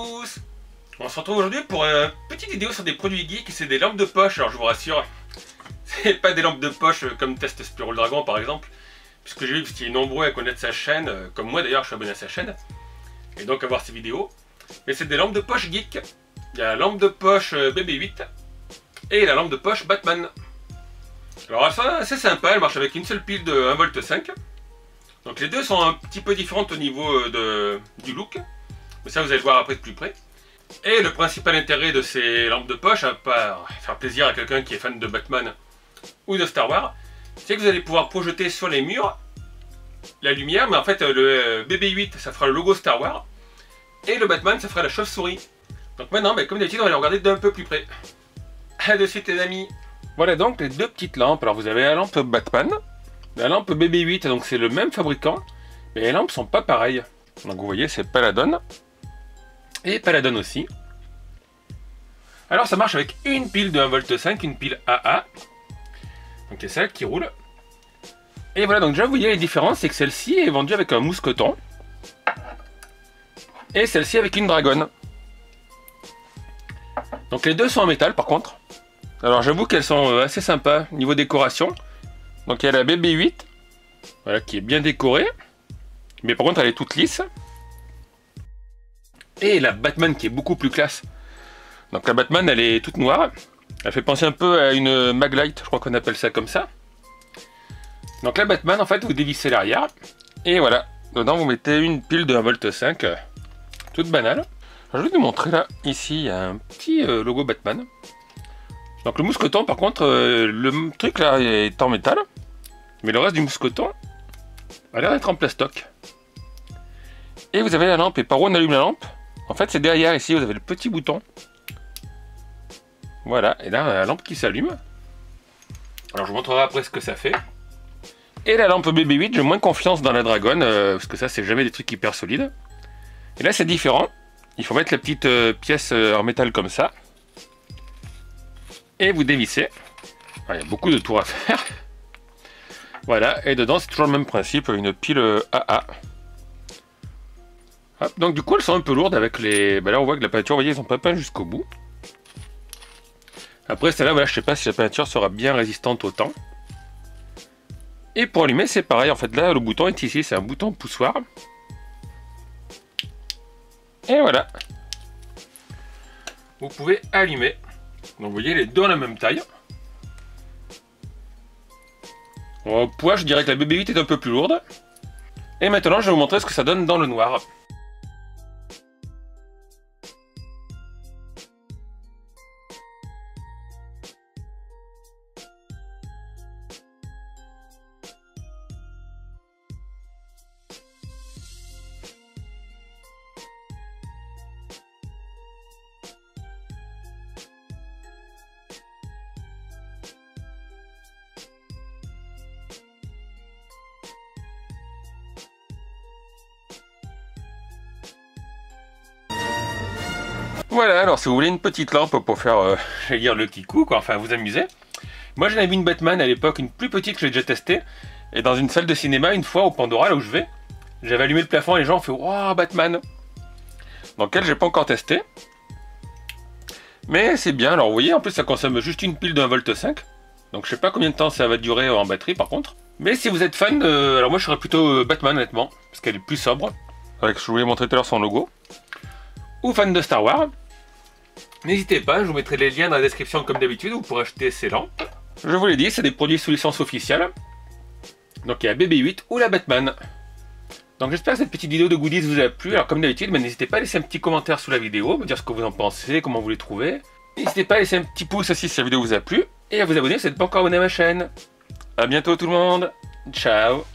tous. On se retrouve aujourd'hui pour une petite vidéo sur des produits geeks. C'est des lampes de poche. Alors je vous rassure, c'est pas des lampes de poche comme test Spyro le Dragon par exemple, puisque j'ai vu que vous étiez nombreux à connaître sa chaîne, comme moi d'ailleurs je suis abonné à sa chaîne, et donc à voir ses vidéos. Mais c'est des lampes de poche geek. Il y a la lampe de poche BB8 et la lampe de poche Batman. Alors elles sont assez sympas, elles marchent avec une seule pile de 1,5 V. Donc les deux sont un petit peu différentes au niveau du look, mais ça vous allez le voir après de plus près. Et le principal intérêt de ces lampes de poche, à part faire plaisir à quelqu'un qui est fan de Batman ou de Star Wars, c'est que vous allez pouvoir projeter sur les murs la lumière, mais en fait le BB8 ça fera le logo Star Wars, et le Batman ça fera la chauve-souris. Donc maintenant, comme d'habitude, on va les regarder d'un peu plus près. A de suite les amis. Voilà donc les deux petites lampes. Alors vous avez la lampe Batman, la lampe BB8, donc c'est le même fabricant, mais les lampes sont pas pareilles. Donc vous voyez, c'est Paladon et Paladon aussi. Alors ça marche avec une pile de 1,5 V, une pile AA. Donc c'est celle qui roule. Et voilà, donc déjà vous voyez les différences, c'est que celle-ci est vendue avec un mousqueton et celle-ci avec une dragonne. Donc les deux sont en métal par contre. Alors j'avoue qu'elles sont assez sympas niveau décoration. Donc il y a la BB8, voilà, qui est bien décorée, mais par contre elle est toute lisse. Et la Batman qui est beaucoup plus classe. Donc la Batman elle est toute noire. Elle fait penser un peu à une Maglite, je crois qu'on appelle ça comme ça. Donc la Batman en fait vous dévissez l'arrière. Et voilà, dedans vous mettez une pile de 1,5 V, toute banale. Alors, je vais vous montrer là, ici il y a un petit logo Batman. Donc le mousqueton par contre, le truc là est en métal. Mais le reste du mousqueton a l'air d'être en plastoc. Et vous avez la lampe, et par où on allume la lampe? En fait c'est derrière ici, vous avez le petit bouton. Voilà, et là la lampe qui s'allume. Alors je vous montrerai après ce que ça fait. Et la lampe BB8, j'ai moins confiance dans la Dragon, parce que ça c'est jamais des trucs hyper solides. Et là c'est différent. Il faut mettre la petite pièce en métal comme ça. Et vous dévissez. Alors, il y a beaucoup de tours à faire. Voilà, et dedans c'est toujours le même principe, une pile AA. Hop, donc du coup elles sont un peu lourdes avec les... là on voit que la peinture, vous voyez, ils sont pas peints jusqu'au bout. Après celle-là, voilà, je sais pas si la peinture sera bien résistante au temps. Et pour allumer c'est pareil, en fait là le bouton est ici, c'est un bouton poussoir. Et voilà. Vous pouvez allumer. Donc vous voyez les deux ont la même taille. Au poids je dirais que la BB8 est un peu plus lourde. Et maintenant je vais vous montrer ce que ça donne dans le noir. Voilà, alors si vous voulez une petite lampe pour faire, j'allais dire le kikou, quoi, enfin vous amuser. Moi j'en avais vu une Batman à l'époque, une plus petite que j'ai déjà testée. Et dans une salle de cinéma, une fois au Pandora, là où je vais, j'avais allumé le plafond et les gens ont fait « Waouh, Batman !» Donc elle, j'ai pas encore testé. Mais c'est bien, alors vous voyez, en plus ça consomme juste une pile de 1,5 V. Donc je sais pas combien de temps ça va durer en batterie par contre. Mais si vous êtes fan, alors moi je serais plutôt Batman honnêtement, parce qu'elle est plus sobre. Avec, je vous l'ai montré tout à l'heure son logo. Ou fan de Star Wars. N'hésitez pas, je vous mettrai les liens dans la description comme d'habitude, vous pourrez acheter ces lampes. Je vous l'ai dit, c'est des produits sous licence officielle. Donc il y a BB8 ou la Batman. Donc j'espère que cette petite vidéo de goodies vous a plu. Alors comme d'habitude, n'hésitez pas à laisser un petit commentaire sous la vidéo, me dire ce que vous en pensez, comment vous les trouvez. N'hésitez pas à laisser un petit pouce aussi si la vidéo vous a plu. Et à vous abonner si vous n'êtes pas encore abonné à ma chaîne. A bientôt tout le monde, ciao.